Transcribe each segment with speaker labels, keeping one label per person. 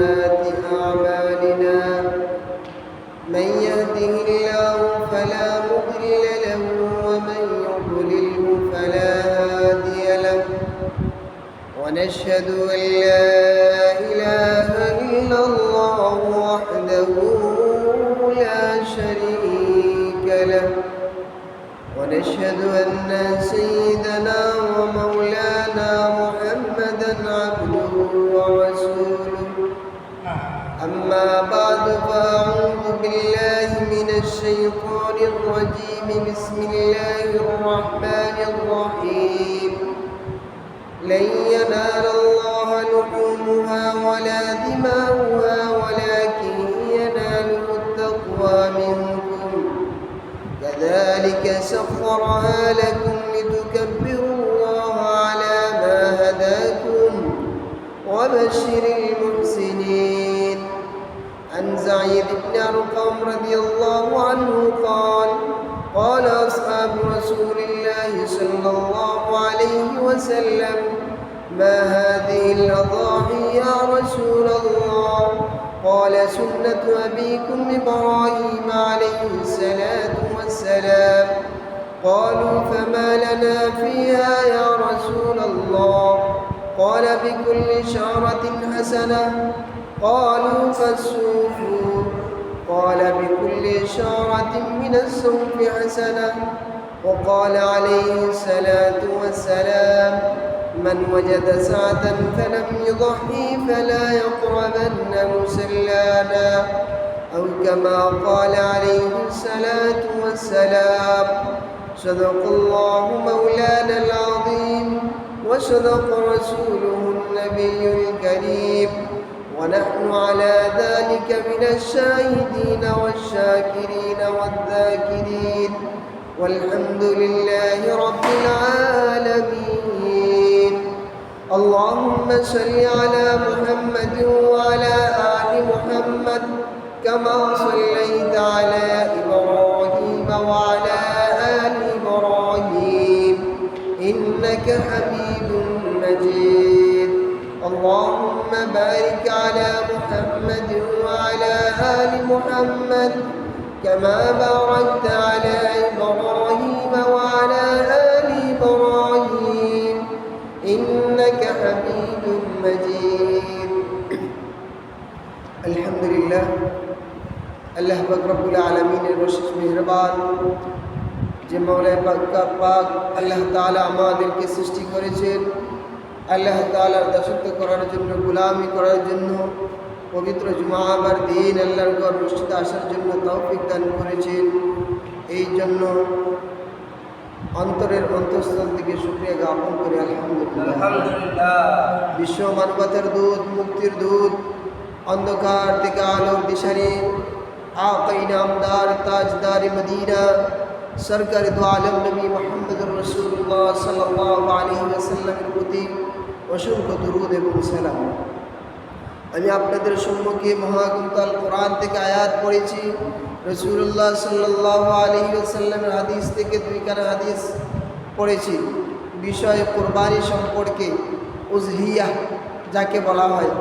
Speaker 1: سيئات أعمالنا من يهده الله فلا مضل له ومن يضلله فلا هادي له ونشهد أن لا إله إلا الله وحده لا شريك له ونشهد أن سيدنا ومولانا محمدا عبده ورسوله أما بعد فأعوذ بالله من الشيطان الرجيم بسم الله الرحمن الرحيم لن ينال الله لحومها ولا دماؤها ولكن يناله التقوى منكم كذلك سخرها لكم لتكبروا الله على ما هداكم وبشر المحسنين عن زيد بن أرقم رضي الله عنه قال أصحاب رسول الله صلى الله عليه وسلم ما هذه الأضاحي يا رسول الله قال سنة أبيكم إبراهيم عليه الصلاة والسلام قالوا فما لنا فيها يا رسول الله قال بكل شعرة حسنة قالوا فالسوف قال بكل شعرة من السوف حسنة وقال عليه الصلاة والسلام من وجد سعة فلم يضحي فلا يقربن مصلانا أو كما قال عليه الصلاة والسلام صدق الله مولانا العظيم وصدق رسوله النبي الكريم ونحن على ذلك من الشاهدين والشاكرين والذاكرين والحمد لله رب العالمين اللهم صل على محمد وعلى آل محمد كما صليت على إبراهيم وعلى آل إبراهيم إنك حميد مجيد اللهم بارك على محمد وعلى آل محمد كما باركت على إبراهيم وعلى آل إبراهيم إنك حميد مجيد الحمد لله আল্লাহ পাক রব্বুল আলামিনের বিশেষ মেহেরবান যে মওলা পাক আল্লাহ তাআলা আমাদেরকে সৃষ্টি করেছেন আল্লাহ তাআলার দাসত্ব করার জন্য গোলামি করার জন্য পবিত্র জুমাবার দিন আল্লাহর ঘর মসজিদে আসার জন্য তৌফিক দান করেছেন এই জন্য অন্তরের অন্তঃস্থল থেকে শুকরিয়া জ্ঞাপন করি আলহামদুলিল্লাহ বিশ্ব মানবতার দূত মুক্তির দূত অন্ধকার থেকে আলোর দিশারি आक़ाए नामदार ताजदार मदीना सरकार दो आलम नबी मुहम्मदुर रसूलुल्लाह सल्लल्लाहु अलैहि वसल्लमेর প্রতি অসংখ্য দরুদ এবং সালাম। আমি আপনাদের সম্মুখে মহাগ্রন্থ আল কোরআন থেকে আয়াত পড়েছি, রাসূলুল্লাহ সাল্লাল্লাহু আলাইহি ওয়াসাল্লামের হাদিস থেকে দুইখানা হাদিস পড়েছি বিষয়ে কুরবানি সম্পর্কে। উজহিয়া যাকে বলা হয়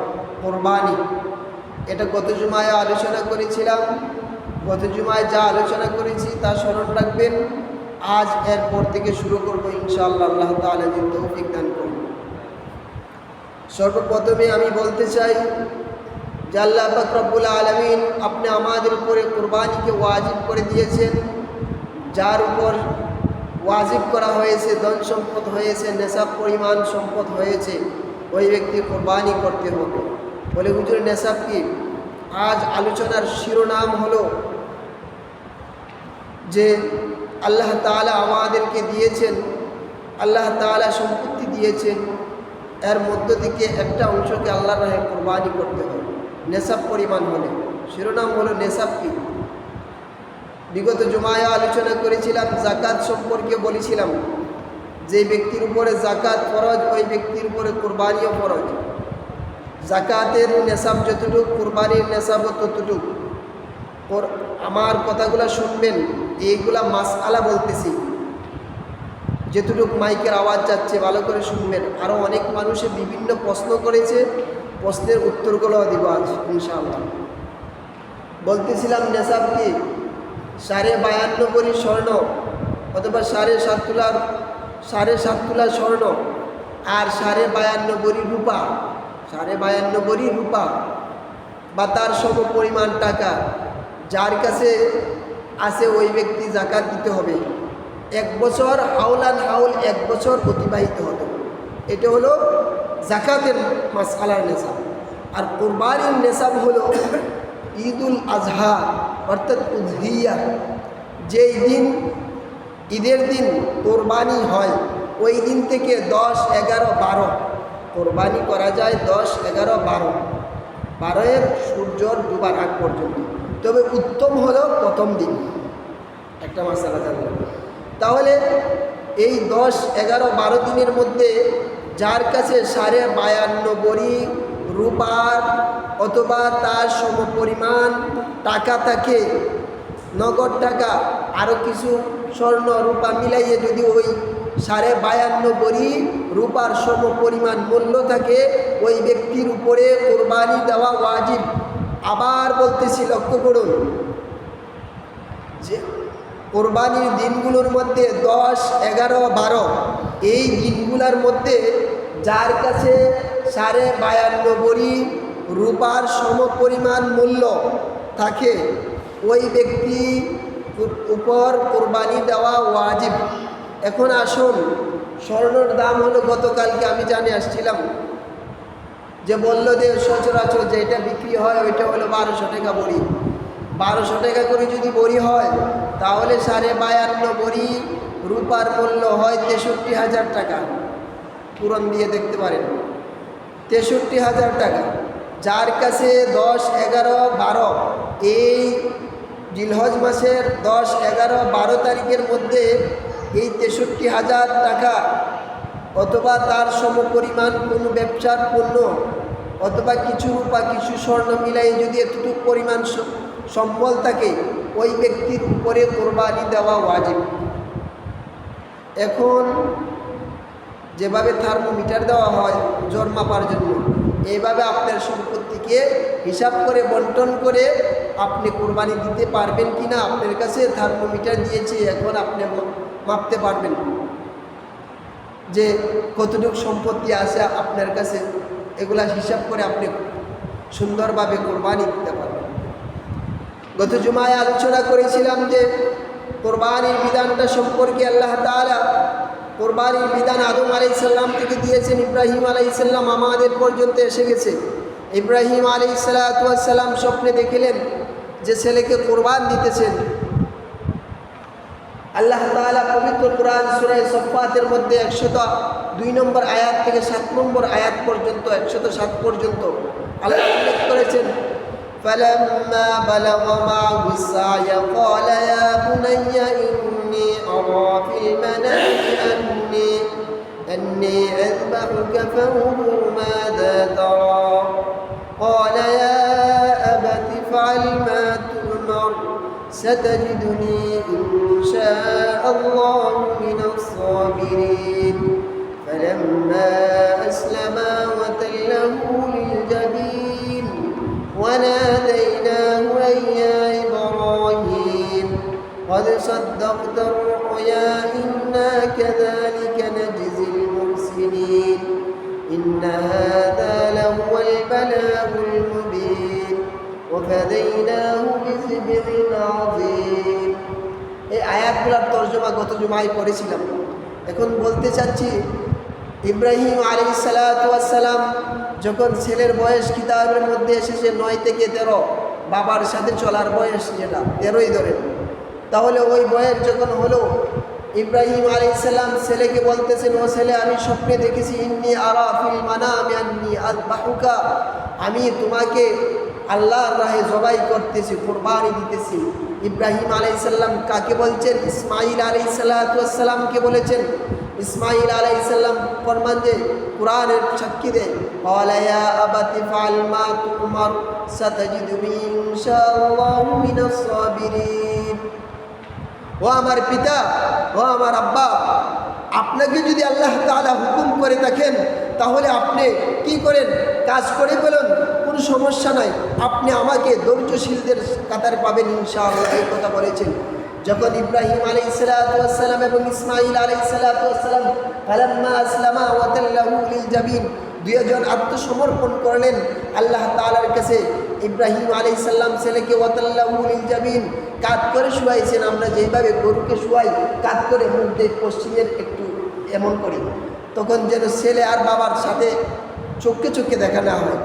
Speaker 1: কুরবানি, এটা গত জুমায় আলোচনা করেছিলাম। গত জুমায় যা আলোচনা করেছি তা স্মরণ রাখবেন। আজ এরপর থেকে শুরু করব ইনশাআল্লাহ, আল্লাহ তাআলা যদি তৌফিক দান করেন। সর্বপ্রথমে আমি বলতে চাই যে আল্লাহ পাক রব্বুল আলামিন আপনি আমাদের উপরে কুরবানিকে ওয়াজিব করে দিয়েছেন। যার উপর ওয়াজিব করা হয়েছে, ধন সম্পদ হয়েছে, নেশাব পরিমাণ সম্পদ হয়েছে, ওই ব্যক্তি কুরবানি করতে হবে। বলে হুজুর নেশাব কি? আজ আলোচনার শিরোনাম হলো যে আল্লাহ তাআলা আমাদেরকে দিয়েছেন, আল্লাহ তাআলা সম্পত্তি দিয়েছেন, এর মধ্য থেকে একটা অংশকে আল্লাহর রাহে কুরবানি করতে হবে নেশাব পরিমাণ হলে। শিরোনাম হলো নেশাব কি। বিগত জুমায় আলোচনা করেছিলাম যাকাত সম্পর্কে, বলেছিলাম যে ব্যক্তির উপরে যাকাত ফরজ ওই ব্যক্তির উপরে কুরবানিও ফরজ। জাকাতের নেশাব যতটুক, কুরবানির নেশাবও ততটুক। আমার কথাগুলো শুনবেন, এইগুলা মাসআলা বলতেছি, যেটুকু মাইকের আওয়াজ যাচ্ছে ভালো করে শুনবেন। আরও অনেক মানুষে বিভিন্ন প্রশ্ন করেছে, প্রশ্নের উত্তরগুলো দিব আজ ইনশাআল্লাহ। বলতেছিলাম নেশাব কি 52.5 ভরি স্বর্ণ অথবা 7.5 তোলা স্বর্ণ আর 52.5 ভরি রূপা, 52.5 ভরি রূপা বা তার সম পরিমাণ টাকা যার কাছে আছে ওই ব্যক্তি যাকাত দিতে হবে। 1 বছর হাউলান হাউল 1 বছর অতিবাহিত হতো। এটা হলো জাকাতের মাসআলার নেশাব। আর কুরবানির নেশাব হলো ঈদুল আজহা অর্থাৎ উযহিয়া, যেই দিন ঈদের দিন কোরবানি হয় ওই দিন থেকে 10, 11, 12 কোরবানি করা যায়। 10, 11, 12 সূর্যর ডুবার আগ পর্যন্ত। তবে উত্তম হলো প্রথম দিন। একটা মাসালা জানলাম। তাহলে এই 10, 11, 12 দিনের মধ্যে যার কাছে 52.5 ভরি রূপার অথবা তার সমপরিমাণ টাকা থাকে, নগদ টাকা আরও কিছু স্বর্ণ রূপা মিলাইয়ে যদি ওই 52.5 ভরি রূপার সমপরিমাণ মূল্য থাকে, ওই ব্যক্তির উপরে কোরবানি দেওয়া ওয়াজিব। আবার বলতেছি, লক্ষ্য করুন যে কোরবানির দিনগুলোর মধ্যে 10, 11, 12 এই দিনগুলোর মধ্যে যার কাছে 52.5 ভরি রূপার সমপরিমাণ মূল্য থাকে ওই ব্যক্তি উপর কোরবানি দেওয়া ওয়াজিব। এখন আসুন, স্বর্ণের দাম হলো গতকালকে আমি জানে আসছিলাম যে বলল যে সচরাচর যেটা বিক্রি হয় ওইটা হলো 1200 টাকা ভরি। 1200 টাকা করে যদি ভরি হয় তাহলে 52.5 ভরি রূপার মূল্য হয় 63,000 টাকা। পূরণ দিয়ে দেখতে পারেন, 63,000 টাকা। যার কাছে 10, 11, 12 এই জিলহজ মাসের 10, 11, 12 তারিখের মধ্যে এই 63,000 টাকা অথবা তার সমপরিমাণ কোনো ব্যবসার পণ্য অথবা কিছু রূপা কিছু স্বর্ণ মিলাই যদি এতটুকু পরিমাণ সম্বল থাকে ওই ব্যক্তির উপরে কোরবানি দেওয়া ওয়াজিব। এখন যেভাবে থার্মোমিটার দেওয়া হয় ওজন মাপার জন্য, এইভাবে আপনার সম্পত্তিকে হিসাব করে বন্টন করে আপনি কোরবানি দিতে পারবেন কি না। আপনার কাছে থার্মোমিটার দিয়েছে, এখন আপনি মাপতে পারবেন যে কতটুকু সম্পত্তি আছে আপনার কাছে। এগুলা হিসাব করে আপনি সুন্দরভাবে কোরবানি দিতে পারবেন। গত জুমায় আলোচনা করেছিলাম যে কোরবানির বিধানটা সম্পর্কে আল্লাহ তাআলা কোরবানির বিধান আদম আলাইহিস সালাম থেকে দিয়েছেন, ইব্রাহিম আলাইহিস সালাম আমাদের পর্যন্ত এসে গেছে। ইব্রাহিম আলাইহিস সালাম স্বপ্নে দেখলেন যে ছেলেকে কোরবান দিতেছেন। আল্লাহ তাআলা পবিত্র কোরআন সূরা সফফাতের মধ্যে 102 নম্বর আয়াত থেকে 7 নম্বর আয়াত পর্যন্ত 107 পর্যন্ত আল্লাহ উল্লেখ করেছেন, فَلَمَّا بَلَغَ مَعَهُ السَّعْيَ قَالَ يَا بُنَيَّ إِنِّي أَرَىٰ فِي الْمَنَامِ أَنِّي أَذْبَحُكَ فَانظُرْ مَاذَا تَرَىٰ قَالَ يَا أَبَتِ افْعَلْ مَا تُؤْمَرُ سَتَجِدُنِي إِن شَاءَ اللَّهُ مِنَ الصَّابِرِينَ فَلَمَّا أَسْلَمَا وَتَلَّهُ لِلْجَبِينِ وناديناه أن يا إبراهيم قد صدقت الرؤيا إنا كذلك نجزي المحسنين إن هذا لهو البلاغ المبين وفديناه بذبح عظيم। এই আয়াতগুলোর তরজমা গত জুমায় পড়েছিলাম। এখন বলতে চাচ্ছি, ইব্রাহিম আলাইহিস সালাম যখন ছেলের বয়স কিতাবের মধ্যে এসেছে 9 থেকে 13, বাবার সাথে চলার বয়স যেটা 13ই ধরেন, তাহলে ওই বয়স যখন হলো ইব্রাহিম আলাইহিস সালাম ছেলেকে বলতেছেন, ও ছেলে আমি স্বপ্নে দেখেছি ইন্নী আরা ফিল মানামি আন্নী আযবাহুকা, আমি তোমাকে আল্লাহর রাহে জবাই করতেছি, কুরবানি দিতেছি। ইব্রাহিম আলাইহিস সালাম কাকে বলছেন? ইসমাঈল আলাইহিস সালামকে বলেছেন। ইসমাঈল আলাইহিস সালাম ফরমান যে কুরআনের সাক্ষী দেয়, ক্বালা ইয়া আবাতি ফাআল মা তু'মার সাতাজিদুনি ইনশাআল্লাহু মিনাস সাবিরিন। ও আমার পিতা, ও আমার আব্বা, আপনাকে যদি আল্লাহ তাআলা হুকুম করে থাকেন তাহলে আপনি কি করেন, কাজ করে বলুন, কোনো সমস্যা নাই, আপনি আমাকে ধৈর্যশীলদের কাতারে পাবেন ইনশাআল্লাহ, এই কথা বলেছেন। যখন ইব্রাহিম আলাইহিস সালাতু ওয়াস সালাম এবং ইসমাঈল আলাইহিস সালাতু ওয়াস সালাম ফালাম্মা আসলামা ওয়া তাল্লাহু লিল জাবিন, দুইজন আত্মসমর্পণ করলেন আল্লাহ তাআলার কাছে। ইব্রাহিম আলাইহিস সালাম ছেলেকে ওয়া তাল্লাহু লিল জাবিন কাত করে শুয়াইছেন, আমরা যেভাবে গরুকে শুয়াই কাত করে মুখ দিয়ে পশ্চিমের একটু এমন করি, তখন যেন ছেলে আর বাবার সাথে চোখে চোখে দেখা না হয়।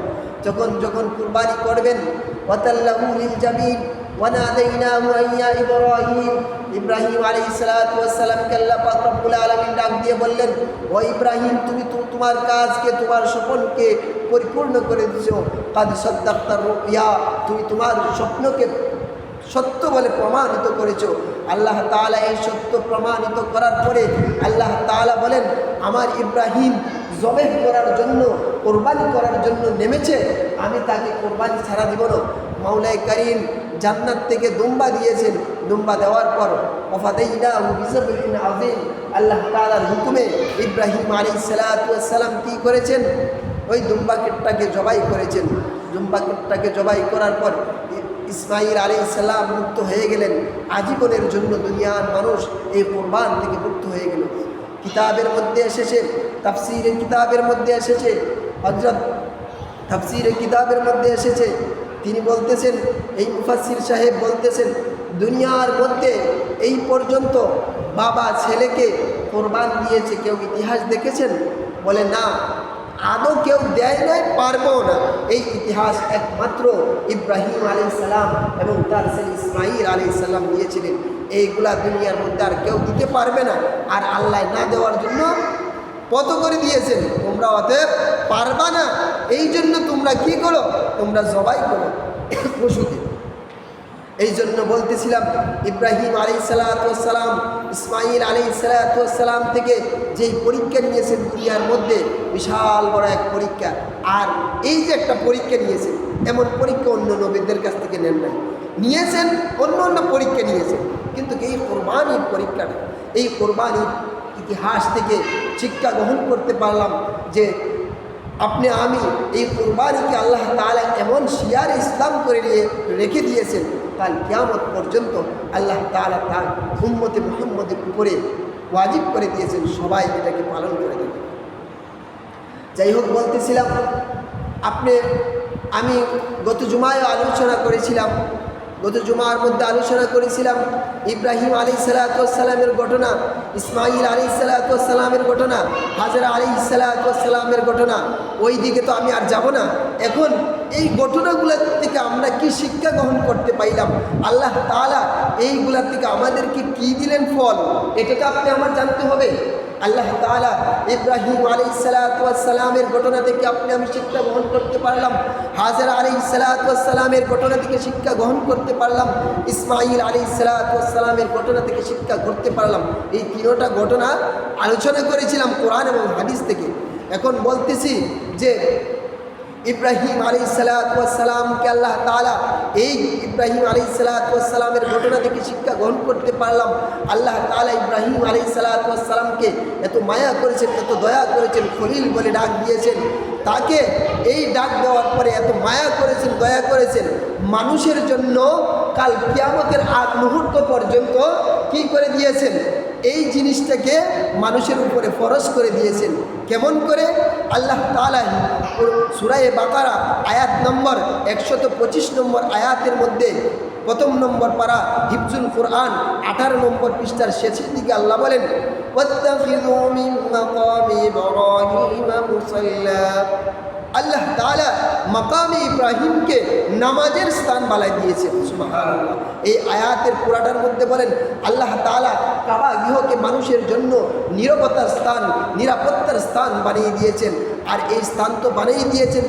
Speaker 1: যখন কুরবানি করবেন, ওয়া তাল্লাহু লিল জাবিন ওয়ানাদাইনাহু আইয়া ইব্রাহিম, ইব্রাহিম আলাইহিস সালাতু ওয়াস সালামকে আল্লাহ পাক রব্বুল আলামিন ডাক দিয়ে বললেন, ও ইব্রাহিম, তুমি তোমার কাজকে, তোমার স্বপ্নকে পরিপূর্ণ করে দিয়েছো। কাদ সাদ্দাক্তার রুয়া, তুমি তোমার স্বপ্নকে সত্য বলে প্রমাণিত করেছো। আল্লাহ তাআলা এই সত্য প্রমাণিত করার পরে আল্লাহ তাআলা বলেন, আমার ইব্রাহিম জবেহ করার জন্য, কোরবানি করার জন্য নেমেছে, আমি তাকে কোরবানি ছাড়া দিব না। মাওলাই কারীম জান্নাত থেকে দুম্বা দিয়েছেন, দুম্বা দেওয়ার পর ওয়াফাদাইনাহু বিযবহিন আযীম, আল্লাহ তাআলার হুকুমে ইব্রাহিম আলাইহিস সালাতু ওয়াস সালাম কি করেছেন, ওই দুম্বাকেটাকে জবাই করেছেন। দুম্বাকেটাকে জবাই করার পর ইসমাঈল আলাইহিস সালাম মুক্ত হয়ে গেলেন। আজীবনের জন্য দুনিয়ার মানুষ এই কোরবান থেকে মুক্ত হয়ে গেল। কিতাবের মধ্যে এসেছে, তাফসীরের কিতাবের মধ্যে এসেছে, হযরত তাফসীরের কিতাবের মধ্যে এসেছে, তিনি বলতেছেন, এই মুফাসসির সাহেব বলতেছেন, দুনিয়ার মধ্যে এই পর্যন্ত বাবা ছেলেকে কোরবান দিয়েছে কেউ ইতিহাস দেখেছেন? বলে না, আদৌ কেউ দেয় নয়, পারবেও না। এই ইতিহাস একমাত্র ইব্রাহিম আলাইহিস সালাম এবং তার ছেলে ইসমাঈল আলাইহিস সালাম দিয়েছিলেন। এইগুলা দুনিয়ার মধ্যে আর কেউ দিতে পারবে না। আর আল্লাহ না দেওয়ার জন্য কত করে দিয়েছেন, তোমরা অতএব পারবা না, এই জন্য তোমরা কি করো, তোমরা জবাই করো পশুকে। এই জন্য বলতেছিলাম, ইব্রাহিম আলাইহিস সালাতু ওয়াস সালাম ইসমাঈল আলাইহিস সালাতু ওয়াস সালাম থেকে যেই পরীক্ষা নিয়েছেন দুনিয়ার মধ্যে, বিশাল বড় এক পরীক্ষা। আর এই যে একটা পরীক্ষা নিয়েছেন, এমন পরীক্ষা অন্য নবীদের কাছ থেকে নেন নাই। নিয়েছেন অন্য পরীক্ষা নিয়েছেন, কিন্তু এই কোরবানির পরীক্ষাটা, এই কোরবানির ইতিহাস থেকে শিক্ষা গ্রহণ করতে পারলাম যে আপনি আমি এই কোরবানিকে আল্লাহ তাআলা এমন শিয়ার ইসলাম করে রেখে দিয়েছেন, কাল কিয়ামত পর্যন্ত আল্লাহ তাআলা তার উম্মতে মুহাম্মদের উপরে ওয়াজিব করে দিয়েছেন, সবাই এটাকে পালন করে দেবে। যাই হোক, বলতেছিলাম, আমি গত জুমায় আলোচনা করেছিলাম, গত জুমার মধ্যে আলোচনা করেছিলাম ইব্রাহিম আলাইহিস সালাতু ওয়াস সালামের ঘটনা, ইসমাঈল আলাইহিস সালাতু ওয়াস সালামের ঘটনা, হাজরা আলাইহিস সালাতু ওয়াস সালামের ঘটনা। ওই দিকে তো আমি আর যাব না। এখন এই ঘটনাগুলোর থেকে আমরা কি শিক্ষা গ্রহণ করতে পাইলাম, আল্লাহ তাআলা এইগুলার থেকে আমাদেরকে কি দিলেন ফল, এটাকে আপনি আমার জানতে হবে। আল্লাহ তাআলা ইব্রাহিম আলাইহিস সালাতু ওয়াস সালামের ঘটনা থেকে আমি শিক্ষা গ্রহণ করতে পারলাম, হাজরা আলাইহিস সালাতু ওয়াস সালামের ঘটনা থেকে শিক্ষা গ্রহণ করতে পারলাম, ইসমাঈল আলাইহিস সালাতু ওয়াস সালামের ঘটনা থেকে শিক্ষা করতে পারলাম। এই তিনটা ঘটনা আলোচনা করেছিলাম কোরআন এবং হাদিস থেকে। এখন বলতেছি যে ইব্রাহিম আলাইহিস সালাতু ওয়াস সালামকে আল্লাহ তাআলা এই ইব্রাহিম আলাইহিস সালাতু ওয়াস সালামের ঘটনা থেকে শিক্ষা গ্রহণ করতে পারলাম। আল্লাহ তাআলা ইব্রাহিম আলাইহিস সালাতু ওয়াস সালামকে এত মায়া করেছেন, এত দয়া করেছেন, খলিল বলে ডাক দিয়েছেন। তাকে এই ডাক দেওয়ার পরে এত মায়া করেছেন, দয়া করেছেন, মানুষের জন্য কাল কিয়ামতের আগ মুহূর্ত পর্যন্ত কি করে দিয়েছেন, এই জিনিসটাকে মানুষের উপরে ফরজ করে দিয়েছেন। কেমন করে? আল্লাহ তাআলা সূরা বাকারা আয়াত নম্বর 125 নম্বর আয়াতের মধ্যে প্রথম নম্বর পারা হিফজুল কোরআন 18 নম্বর পৃষ্ঠার শেষের দিকে আল্লাহ বলেন, ওয়াত্তাখিযু মিন মাকামি ইব্রাহিম মুসাল্লা। আল্লাহ তাআলা মাকামে ইব্রাহিমকে নামাজের স্থান বানাই দিয়েছেন। সুবহানাল্লাহ। এই আয়াতের পুরাটার মধ্যে বলেন আল্লাহ তাআলা কাবা গৃহকে মানুষের জন্য নিরাপত্তার স্থান, নিরাপত্তার স্থান বানিয়ে দিয়েছেন। আর এই স্থান তো বানিয়ে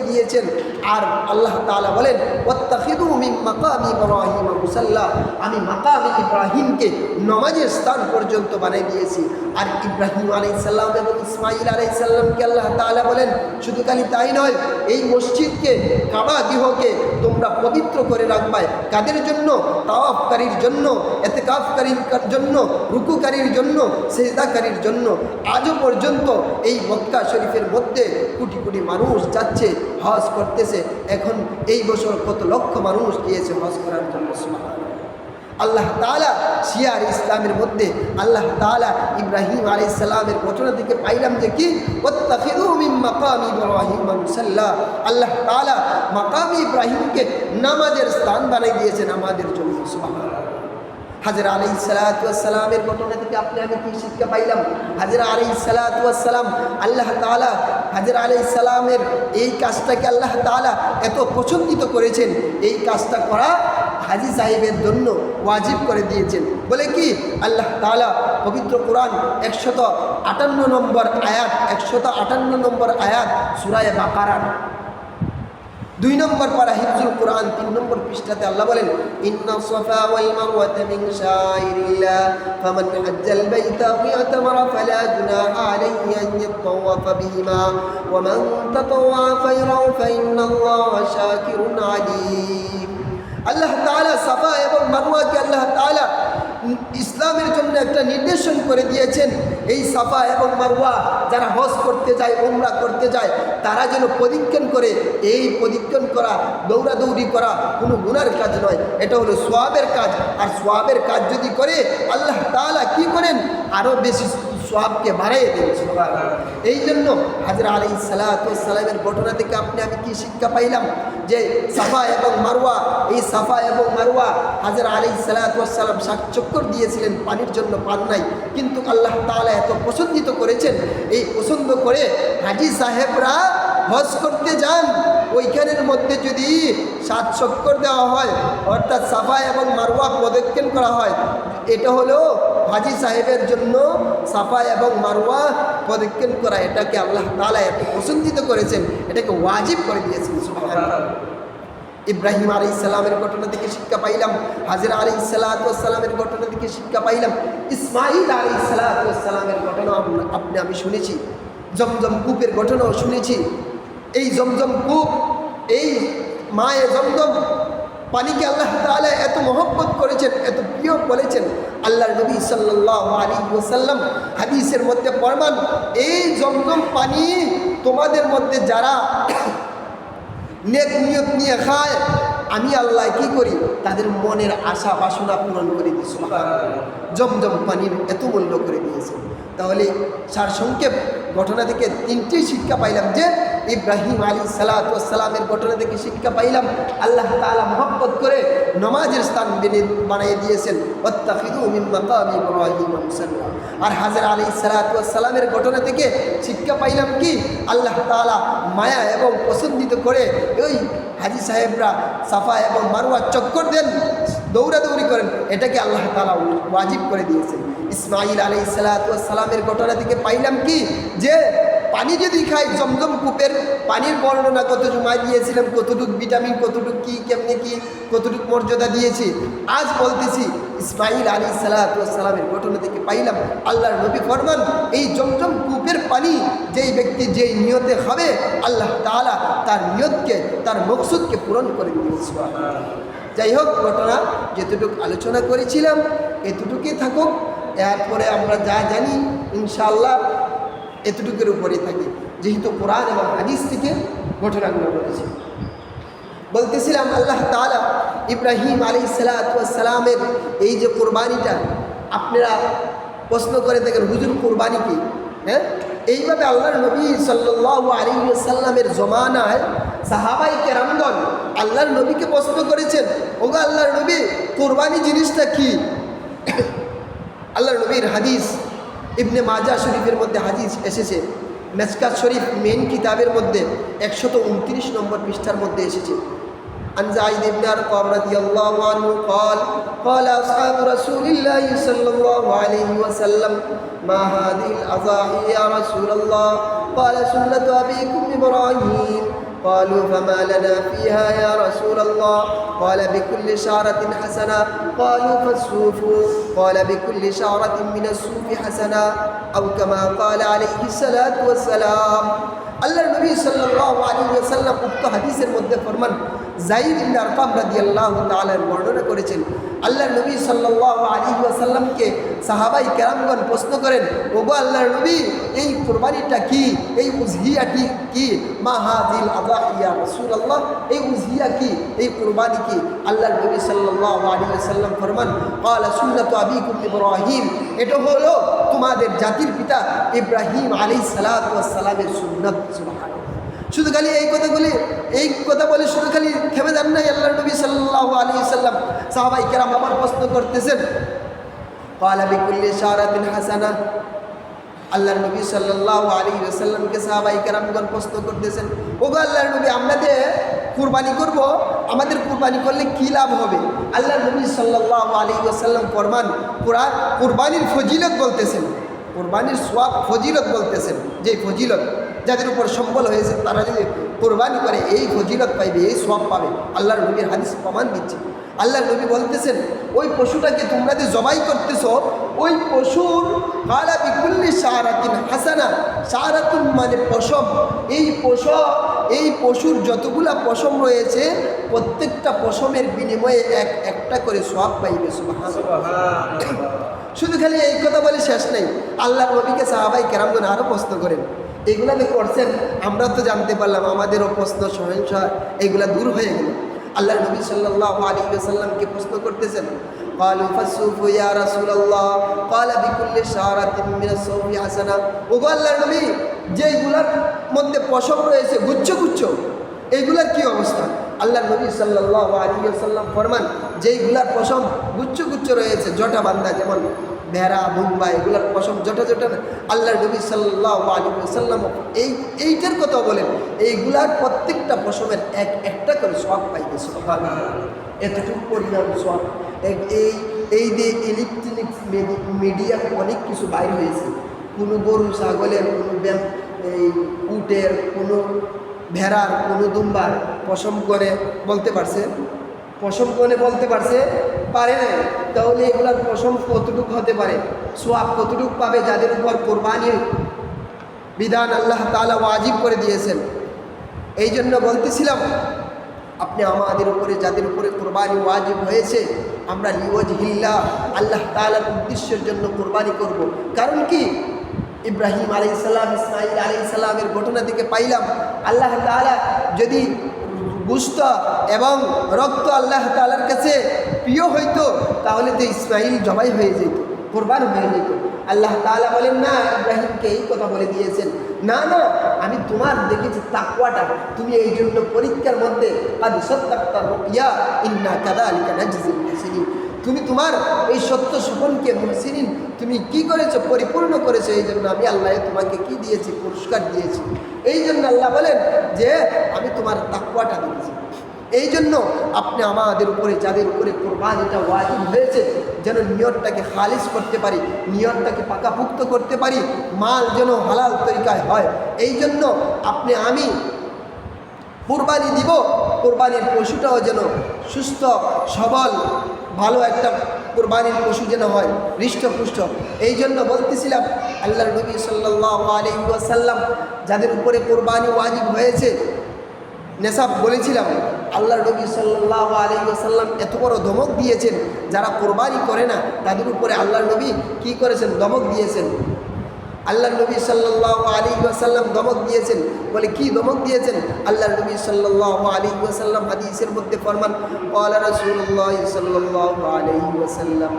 Speaker 1: দিয়েছেন। আর আল্লাহ তাআলা বলেন, ওয়াত্তাখিযু মিন মাকামি ইব্রাহিম মুসাল্লা, আমি মাকামে ইব্রাহিমকে নামাজের স্থান পর্যন্ত বানিয়ে দিয়েছি। আর ইব্রাহিম আলাইহিস সালাম এবং ইসমাঈল আলাইহিস সালামকে আল্লাহ তাআলা বলেন, শুধু খালি তাই নয়, এই মসজিদকে, কাবা গৃহকে তোমরা পবিত্র করে রাখবে। কাদের জন্য? তাওয়াফকারীর জন্য, ইতিকাফকারীর জন্য, রুকুকারীর জন্য, সিজদাকারীর জন্য। আজও পর্যন্ত এই মক্কা শরীফের মধ্যে কোটি কোটি মানুষ যাচ্ছে হজ করতেছে। এখন এই বছর কত লক্ষ মানুষ গিয়েছে হজ করার জন্য। সুবহানাল্লাহ। আল্লাহ তাআলা শিয়ার ইসলামের মধ্যে আল্লাহ তাআলা ইব্রাহিম আলাইহিস সালামের ঘটনা থেকে পাইলাম যে কি ওয়াত্তাখিযু মিন মাকামি ইব্রাহিম মুসাল্লা। আল্লাহ তাআলা মাকামি ইব্রাহিমকে নামাজের স্থান বানিয়ে দিয়েছেন আমাদের জন্য। সুবহানাল্লাহ। হাজরা আলাইহিস সালাতু ওয়াস সালামের ঘটনা থেকে আপনি আমি কি শিক্ষা পাইলাম? হাজরা আলাইহিস সালাতু ওয়াস সালাম আল্লাহ তাআলা হাজরা আলাইহিস সালামের এই কাজটাকে আল্লাহ তাআলা এত পছন্দিত করেছেন, এই কাজটা করা হাজী সাহেবের জন্য ওয়াজিব করে দিয়েছেন। বলে কি আল্লাহ তাআলা পবিত্র কোরআন 158 নম্বর আয়াত 158 নম্বর আয়াত সূরা বাকারার 2 নম্বর পারা হিফজুল কোরআন 3 নম্বর পৃষ্ঠাতে আল্লাহ বলেন ইন্না সাফা ওয়াল মারওয়াতা মিন শাইরিল্লাহ ফামান হাজ্জাল বাইতা ওয়া ইয়াতামারা ফালা জুনাহা আলাইহি আন ইয়াতাওয়াফা বিহিমা ওয়া মান তাতাওয়া খায়রান ফাইন্নাল্লাহা শাকিরুন আলীম। আল্লাহ তাআলা সাফা এবং মারওয়াকে আল্লাহ তাআলা ইসলামের জন্য একটা নির্দেশন করে দিয়েছেন। এই সাফা এবং মারওয়া যারা হজ করতে যায়, উমরা করতে যায়, তারা যেন প্রদক্ষিণ করে। এই প্রদক্ষিণ করা, দৌড়াদৌড়ি করা কোনো গুনার কাজ নয়, এটা হলো সওয়াবের কাজ। আর সওয়াবের কাজ যদি করে আল্লাহ তাআলা কি করেন? আরও বেশি সওয়াবকে বাড়িয়ে দেন। এই জন্য হাজরা আলাইহিস সালাতু ওয়াস সালামের ঘটনা থেকে আপনি আমি কি শিক্ষা পাইলাম? যে সাফা এবং মারওয়া, এই সাফা এবং মারওয়া হাজরা আলাইহিস সালাতু ওয়াস সালাম চক্কর দিয়েছিলেন, পানির জন্য পান নাই, কিন্তু আল্লাহ তাআলা এত পছন্দিত করেছেন। এই পছন্দ করে হাজী সাহেবরা হজ করতে যান, ওইখানের মধ্যে যদি 7 চক্কর দেওয়া হয়, অর্থাৎ সাফা এবং মারওয়া প্রদক্ষিণ করা হয়, এটা হলো হাজী সাহেবের জন্য সাফা এবং মারওয়া প্রদক্ষিণ করা, এটাকে আল্লাহ তাআলা এত পছন্দিত করেছেন, এটাকে ওয়াজিব করে দিয়েছেন। সুবহানাল্লাহ। ইব্রাহিম আলাইহিস সালামের ঘটনা থেকে শিক্ষা পাইলাম, হাজরা আলাইহিস সালাতু ওয়াস সালামের ঘটনা থেকে শিক্ষা পাইলাম, ইসমাঈল আলাইহিস সালাতু ওয়াস সালামের ঘটনা আপনি আমি শুনেছি, জমজম কূপের ঘটনাও শুনেছি। এই জমজম কূপ, এই মায়ে জমজম পানিকে আল্লাহ তাআলা এত মহব্বত করেছেন, এত প্রিয় বলেছেন। আল্লাহর নবী সাল্লাল্লাহু আলাইহি ওয়াসাল্লাম হাদিসের মধ্যে ফরমান, এই জমজম পানি তোমাদের মধ্যে যারা নেক নিয়ত নিয়ে খায়, আমি আল্লাহ কি করি? তাদের মনের আশা বাসনা পূরণ করে দিই। সুবহানাল্লাহ। জমজম পানির এত মূল্য করে দিয়েছে। তাহলে সারসংক্ষেপ ঘটনা থেকে 3টি শিক্ষা পাইলাম। যে ইব্রাহিম আলাইহিস সালাতু ওয়াস সালামের ঘটনা থেকে শিক্ষা পাইলাম, আল্লাহ তাআলা মহব্বত করে নামাজের স্থান বানিয়ে দিয়েছেন, ওয়াত্তাখিযু মিন মাকামি ইব্রাহিম মুসাল্লা। আর হাজরা আলাইহিস সালাতু ওয়াস সালামের ঘটনা থেকে শিক্ষা পাইলাম কি? আল্লাহ তাআলা মায়া এবং পছন্দিত করে ওই হাজী সাহেবরা সাফা এবং মারওয়া চক্কর দেন, দৌড়াদৌড়ি করেন, এটাকে আল্লাহ তাআলা ওয়াজিব করে দিয়েছেন। ইসমাঈল আলাইহিস সালাতু ওয়াস সালামের ঘটনা থেকে পাইলাম কি? যে পানি যদি খাই, জমজম কূপের পানির বর্ণনা কত জমায় দিয়েছিলাম, কতটুক ভিটামিন, কতটুক কি, কেমনে কি, কতটুক মর্যাদা দিয়েছি। আজ বলতেছি ইসমাঈল আলাইহিস সালাতু ওয়াস সালামের ঘটনা থেকে পাইলাম, আল্লাহর নবী ফরমান, এই জমজম কূপের পানি যেই ব্যক্তি যেই নিয়তে খাবে, আল্লাহ তাআলা তার নিয়তকে, তার মকসুদকে পূরণ করে দিয়েছে। যাই হোক, ঘটনা যেতটুকু আলোচনা করেছিলাম এতটুকুই থাকুক। এরপরে আমরা যা জানি ইনশাআল্লাহ এতটুকুর উপরে থাকি, যেহেতু কোরআন এবং হাদিস থেকে ঘটনাগুলো বলেছি। বলতেছিলাম আল্লাহ তাআলা ইব্রাহিম আলাইহিস সালাতু ওয়াস সালামের এই যে কোরবানিটা, আপনারা প্রশ্ন করে দেখেন হুজুর কোরবানি কি? হ্যাঁ, এইভাবে আল্লাহর নবী সাল্লাল্লাহু আলাইহি ওয়াসাল্লামের জমানায় সাহাবাই কেরামগণ আল্লাহর নবীকে প্রশ্ন করেছেন, ওগো আল্লাহর নবী, কোরবানি জিনিসটা কি? আল্লাহর নবীর হাদিস ইবনে মাজা শরীফের মধ্যে হাদিস এসেছে, মেশকাত শরীফ মেন কিতাবের মধ্যে 129 নম্বর পৃষ্ঠার মধ্যে এসেছে। عن زيد بن أرقم رضي الله عنه قال قال أصحاب رسول الله صلى الله عليه وسلم ما هذه الأضاحي يا رسول الله؟ قال سنة أبيكم إبراهيم. قالوا فما لنا فيها يا رسول الله؟ قال بكل شعرة حسنة. قالوا فالصوف؟ قال بكل شعرة من الصوف حسنة، أو كما قال عليه الصلاة والسلام. আল্লাহর নবী সাল্লাল্লাহু আলাইহি ওয়াসাল্লাম উক্ত হাদিসের মধ্যে ফরমান, যায়েদ ইবনে আরকাম রাদিয়াল্লাহু তাআলা বর্ণনা করেছেন, আল্লাহর নবী সাল্লাল্লাহু আলাইহি ওয়াসাল্লামকে সাহাবাই কেরামগণ প্রশ্ন করেন, ওগো আল্লাহর নবী, এই কুরবানিটা কি, এই উযহিয়াটি কি, মা হাযিল আযাহিয়া রাসূলুল্লাহ, এই উযহিয়া কি, এই কুরবানি কি? আল্লাহর নবী সাল্লাল্লাহু আলাইহি ওয়াসাল্লাম ফরমান, ক্বালা সুন্নাতু আবিকুম ইব্রাহিম, এটা হলো তোমাদের জাতির পিতা ইব্রাহিম আলাইহিস সালাতু ওয়াস সালামের সুন্নাত। সুবহানাল্লাহ। শুধু খালি এই কথা বলে শুধু খালি থেমে যান নাই আল্লাহর নবী সাল্লাল্লাহু আলাইহি ওয়াসাল্লাম। সাহাবায়ে কেরাম আবার প্রশ্ন করতেছেন, ক্বালা বিকুল্লি শারাতিন হাসানাহ, আল্লাহর নবী সাল্লাল্লাহু আলাইহি ওয়াসাল্লামকে সাহাবায়ে কেরামগণ প্রশ্ন করতেছেন, ওগো আল্লাহর নবী, আমরা যে কুরবানি করব, আমাদের কুরবানি করলে কি লাভ হবে? আল্লাহর নবী সাল্লাল্লাহু আলাইহি ওয়াসাল্লাম ফরমান, কুরবানির ফজিলত বলতেছেন, কুরবানির সওয়াব ফজিলত বলতেছেন, যে ফজিলত যাদের উপর সম্বল হয়েছে তারা যদি কোরবানি করে এই ফজিলত পাইবে, এই সওয়াব পাবে। আল্লাহর নবীর হাদিস প্রমাণ দিচ্ছে। আল্লাহর নবী বলতেছেন, ওই পশুটাকে তোমরা যে জবাই করতেছ, ওই পশুর ক্বালা বিকুল্লি শারাতিন হাসানা, শারাতুন মানে পশম, এই পশুর যতগুলা পশম রয়েছে প্রত্যেকটা পশমের বিনিময়ে একটা করে সওয়াব পাইবে। সুবহানাল্লাহ। শুধু খালি এই কথা বলে শেষ নেই, আল্লাহর নবীকে সাহাবায়ে কেরামগণ আরও প্রশ্ন করেন, এগুলা যে করছেন আমরা তো জানতে পারলাম, আমাদেরও প্রশ্ন সংশয় এগুলা দূর হয়ে গেল। আল্লাহর নবী সাল্লাল্লাহু আলাইহি ওয়াসাল্লামকে প্রশ্ন করতেছেন, ক্বালু ফাসসুফু ইয়া রাসূলুল্লাহ, ক্বালা বিকুল্লি শারাতিন মিনাস সাওফি হাসানা, ওগো আল্লাহর নবী, যেগুলার মধ্যে পশম রয়েছে গুচ্ছ গুচ্ছ, এইগুলার কি অবস্থা? আল্লাহর নবী সাল্লাল্লাহু আলাইহি ওয়াসাল্লাম ফরমান, যেইগুলার পশম গুচ্ছ গুচ্ছ রয়েছে, জটা বান্ধা, যেমন ভেড়া, বুম্বা, এগুলার পশম জটা জটা, আল্লাহর নবী সাল্লাল্লাহু আলাইহি ওয়াসাল্লাম এইটার কথা বলেন, এইগুলার প্রত্যেকটা পশমের একটা করে সওয়াব পাইবে। সুবহানাল্লাহ। এতটুকু পরিমাণ সওয়াব। এই যে ইলেকট্রনিক মিডিয়া অনেক কিছু বাইর হয়েছে, কোনো গরু ছাগলের, কোনো এই উটের, কোনো ভেড়ার, কোনো দুম্বার পশম করে বলতে পারছে, পশম করে বলতে পারছে, পারে না। তাহলে এগুলার পশম কতটুকু হতে পারে, সওয়াব কতটুকু পাবে যাদের উপর কোরবানির বিধান আল্লাহ তাআলা ওয়াজিব করে দিয়েছেন। এই জন্য বলতেছিলাম, আপনি আমাদের উপরে যাদের উপরে কোরবানি ওয়াজিব হয়েছে, আমরা লিওয়াজহিল্লাহ, আল্লাহ তাআলার উদ্দেশ্যের জন্য কোরবানি করব। কারণ কি, ইব্রাহিম আলাইহিস সালাম, ইসমাঈল আলাইহিস সালামের ঘটনা থেকে পাইলাম, আল্লাহ তাআলা যদি গোশত এবং রক্ত আল্লাহ তাআলার কাছে প্রিয় হইতো, তাহলে তো ইসমাঈল জবাই হয়ে যেত, কোরবান হয়ে যেত। আল্লাহ তাআলা বলেন না, ইব্রাহিমকে এই কথা বলে দিয়েছেন, না না, আমি তোমার দেখেছি তাকওয়াটা, তুমি এই জন্য পরীক্ষার মধ্যে কাদ সাদ্দাকতা রুইয়া ইন্না কাযালিকা নাজজিল মুহসিনিন, তুমি তোমার এই সত্য স্বপনকে মুহসিনিন তুমি কি করেছো, পরিপূর্ণ করেছো। এই জন্য আমি আল্লাহ তোমাকে কি দিয়েছি, পুরস্কার দিয়েছি। এই জন্য আল্লাহ বলেন যে আমি তোমার তাকওয়াটা দিয়েছি। এই জন্য আপনি আমাদের উপরে, যাদের উপরে কোরবানিটা ওয়াজিব হয়েছে, যেন নিয়তটাকে খালিস করতে পারি, নিয়তটাকে পাকাপুক্ত করতে পারি, মাল যেন হালাল তরিকায় হয়। এই জন্য আমি কোরবানি দিব, কোরবানির পশুটাও যেন সুস্থ সবল ভালো একটা কোরবানির পশু যেন হয়, হৃষ্টপুষ্ট। এই জন্য বলতেছিলাম, আল্লাহর নবী সাল্লাল্লাহু আলাইহি ওয়াসাল্লাম যাদের উপরে কোরবানি ওয়াজিব হয়েছে, নেশাব বলেছিলাম, আল্লাহর নবী সাল্লাল্লাহু আলাইহি ওয়াসাল্লাম এত বড় ধমক দিয়েছেন, যারা কোরবানি করে না তাদের উপরে আল্লাহর নবী কি করেছেন, ধমক দিয়েছেন। আল্লাহর নবী সাল্লাল্লাহু আলাইহি ওয়াসাল্লাম ধমক দিয়েছেন, বলে কি ধমক দিয়েছেন? আল্লাহর নবী সাল্লাল্লাহু আলাইহি ওয়াসাল্লাম হাদিসের মধ্যে ফরমান, ক্বালা রাসূলুল্লাহ সাল্লাল্লাহু আলাইহি ওয়াসাল্লাম,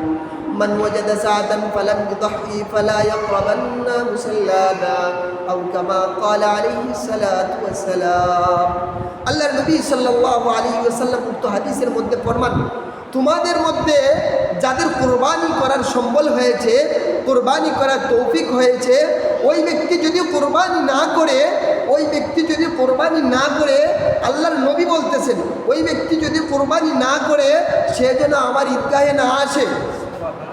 Speaker 1: মান ওয়াজাদা সাআতান ফালাম ইউদহি ফালা ইয়াকরাবান্না মুসাল্লানা, আও কামা ক্বালা আলাইহি সালাতু ওয়াসসালাম। আল্লাহর নবী সাল্লাল্লাহু আলাইহি ওয়াসাল্লাম উক্ত হাদিসের মধ্যে ফরমান, তোমাদের মধ্যে যাদের কোরবানি করার সম্বল হয়েছে, কোরবানি করার তৌফিক হয়েছে, ওই ব্যক্তি যদি কোরবানি না করে, আল্লাহর নবী বলতেছেন, ওই ব্যক্তি যদি কোরবানি না করে সে যেন আমার ঈদগাহে না আসে।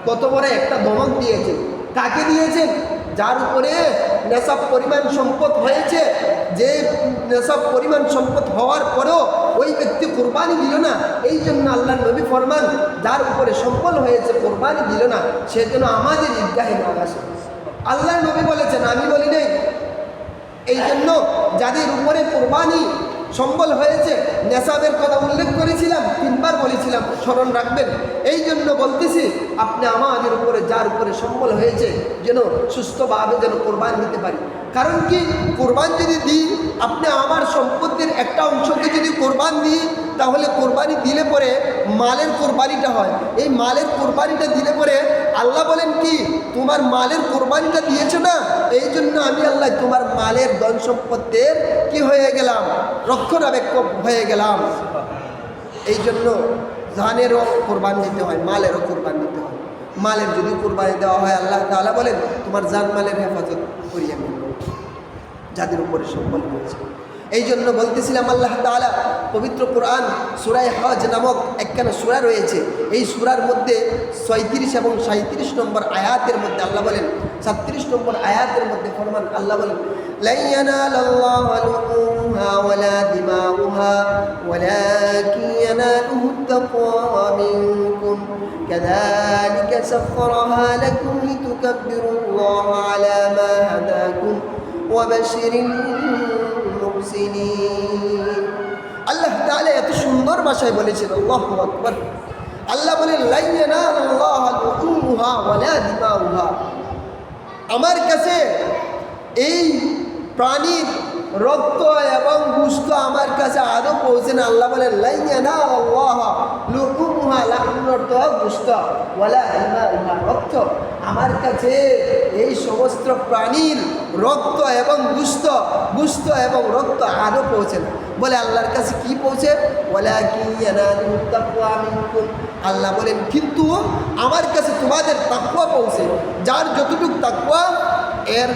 Speaker 1: কত বড় একটা ধমক দিয়েছে। কাকে দিয়েছেন? যার উপরে নেশাব পরিমাণ সম্পদ হয়েছে, যে নেশাব পরিমাণ সম্পদ হওয়ার পরেও ওই ব্যক্তি কোরবানি দিল না। এই জন্য আল্লাহর নবী ফরমান, যার উপরে সম্পদ হয়েছে কোরবানি দিল না, সে যেন আমাদের ঈদগাহে না আসে। আল্লাহর নবী বলেছেন, আমি বলি নাই। এই জন্য যাদের উপরে কোরবানি সম্বল হয়েছে, নেশাবের কথা উল্লেখ করেছিলাম, 3 বার বলেছিলাম, স্মরণ রাখবেন। এই জন্য বলতেছি আপনি আমাদের উপরে যার উপরে সম্বল হয়েছে যেন সুস্থভাবে যেন কোরবান দিতে পারি। কারণ কি, কোরবান যদি দিই, আপনি আমার সম্পত্তির একটা অংশকে যদি কোরবান দিই, তাহলে কোরবানি দিলে পরে মালের কোরবানিটা হয়। এই মালের কোরবানিটা দিলে পরে আল্লাহ বলেন কি, তোমার মালের কোরবানিটা দিয়েছো না, এই জন্য আমি আল্লাহ তোমার মালের ধন সম্পত্তির কি হয়ে গেলাম, রক্ষণাবেক্ষক হয়ে গেলাম। এই জন্য জানেরও কোরবান দিতে হয়, মালেরও কোরবান দিতে হয়। মালের যদি কোরবানি দেওয়া হয়, আল্লাহ তাআলা বলেন তোমার জান মালের হেফাজত করি আমি, যাদের উপরে সম্বল হয়েছে। এই জন্য বলতেছিলাম আল্লাহ তাআলা পবিত্র কোরআন সূরা হজ নামক একখানা সূরা রয়েছে। এই সূরার মধ্যে 36 এবং 37 নম্বর আয়াতের মধ্যে আল্লাহ বলেন, 37 নম্বর আয়াতের মধ্যে ফরমান আল্লাহ বলেন, লা ইয়ানালাল্লাহু লুহুমুহা ওয়ালা দিমাউহা ওয়ালাকিন ইয়ানালুহুত তাকওয়া মিনকুম কাযালিকা সাখখারাহা লাকুম লিতুকাব্বিরুল্লাহা আলা মা হাদাকুম ওয়া বাশশিরিল মুহসিনিন। আল্লাহ তাআলা এত সুন্দর ভাষায় বলেছেন, আল্লাহু আকবার। আল্লাহ বলেন লা ইয়ানালাল্লাহু লুহুমুহা ওয়ালা দিমাউহা, আমার কাছে এই প্রাণীর রক্ত এবং গোশত আমার কাছে আদৌ পৌঁছে না। আল্লাহ বলেন লা ইয়ানালাল্লাহু লুহুমুহা, লাহমুর অর্থ গোশত, ওয়ালা দিমাউহা রক্ত, আমার কাছে এই সমস্ত প্রাণীর রক্ত এবং গোশত এবং রক্ত আদৌ পৌঁছে না। বলে আল্লাহর কাছে কি পৌঁছে, ওয়ালাকিন ইয়ানালুহুত তাকওয়া মিনকুম, আল্লাহ বলেন কিন্তু আমার কাছে তোমাদের তাকওয়া পৌঁছে। যার যতটুকু তাকওয়া এর